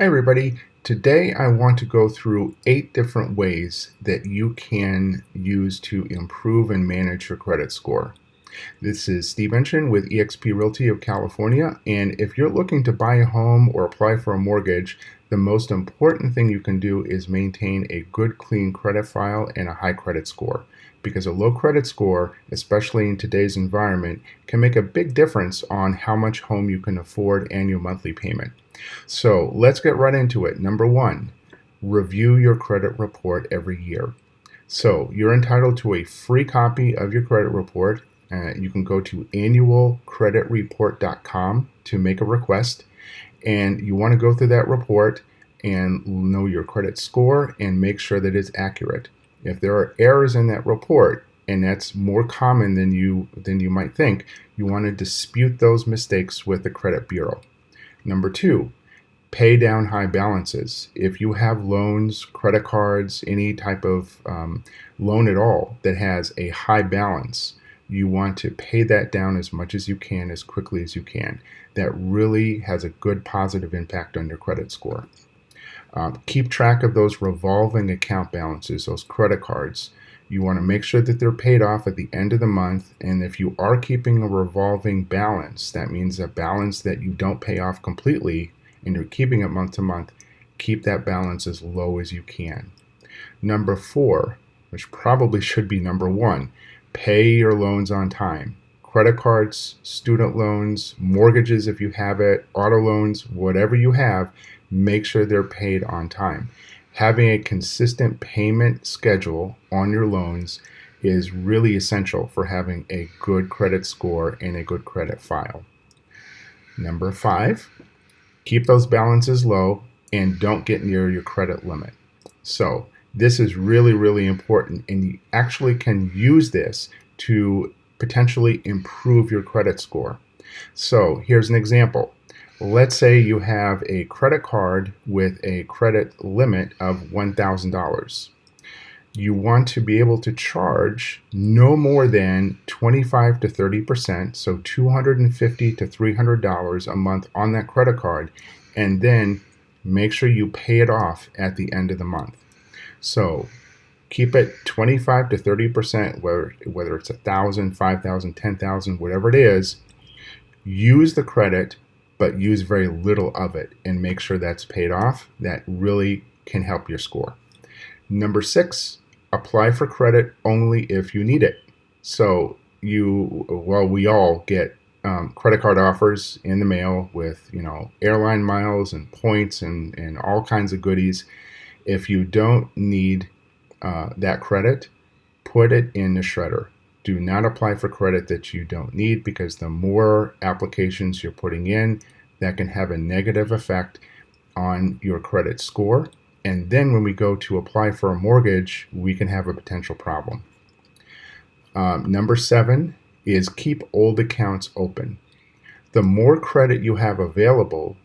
Hi everybody. Today I want to go through 8 different ways that you can use to improve and manage your credit score. This is Steve Enchin with eXp Realty of California, and if you're looking to buy a home or apply for a mortgage, the most important thing you can do is maintain a good, clean credit file and a high credit score. Because a low credit score, especially in today's environment, can make a big difference on how much home you can afford and your monthly payment. So let's get right into it. Number 1, review your credit report every year. So you're entitled to a free copy of your credit report. You can go to annualcreditreport.com to make a request, and you want to go through that report and know your credit score and make sure that it's accurate. If there are errors in that report, and that's more common than you might think, you want to dispute those mistakes with the credit bureau. Number 2, pay down high balances. If you have loans, credit cards, any type of loan at all that has a high balance, you want to pay that down as much as you can, as quickly as you can. That really has a good positive impact on your credit score. Keep track of those revolving account balances, those credit cards. You want to make sure that they're paid off at the end of the month, and if you are keeping a revolving balance, that means a balance that you don't pay off completely and you're keeping it month to month, keep that balance as low as you can. Number 4, which probably should be number 1, pay your loans on time. Credit cards, student loans, mortgages if you have it, auto loans, whatever you have, make sure they're paid on time. Having a consistent payment schedule on your loans is really essential for having a good credit score and a good credit file. Number 5, keep those balances low and don't get near your credit limit. So this is really, really important, and you actually can use this to potentially improve your credit score. So here's an example. Let's say you have a credit card with a credit limit of $1,000. You want to be able to charge no more than 25 to 30%, so $250 to $300 a month on that credit card, and then make sure you pay it off at the end of the month. So keep it 25 to 30%, whether it's $1,000, $5,000, $10,000, whatever it is. Use the credit, but use very little of it and make sure that's paid off. That really can help your score. Number 6, apply for credit only if you need it. So we all get credit card offers in the mail with airline miles and points and all kinds of goodies. If you don't need that credit, put it in the shredder. Do not apply for credit that you don't need, because the more applications you're putting in, that can have a negative effect on your credit score. And then when we go to apply for a mortgage, we can have a potential problem. Number 7 is keep old accounts open. The more credit you have available,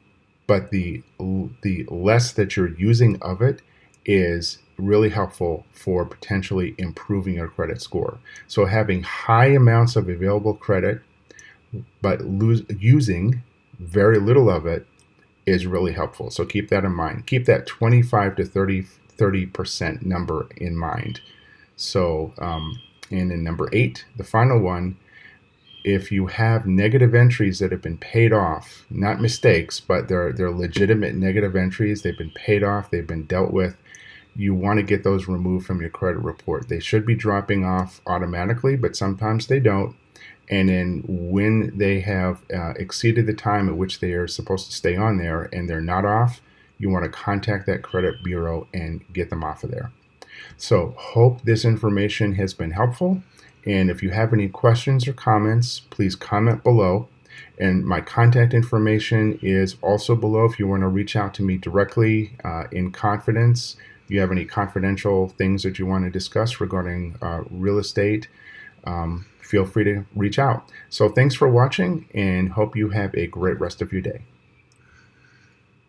but the less that you're using of it, is really helpful for potentially improving your credit score. So having high amounts of available credit, but using very little of it, is really helpful. So keep that in mind. Keep that 25 to 30% number in mind. So, and in number 8, the final one, if you have negative entries that have been paid off, not mistakes, but they're legitimate negative entries, they've been paid off, they've been dealt with, you want to get those removed from your credit report. They should be dropping off automatically, but sometimes they don't. And then when they have exceeded the time at which they are supposed to stay on there and they're not off, you want to contact that credit bureau and get them off of there. So hope this information has been helpful. And if you have any questions or comments, please comment below. And my contact information is also below if you want to reach out to me directly in confidence. If you have any confidential things that you want to discuss regarding real estate, feel free to reach out. So thanks for watching, and hope you have a great rest of your day.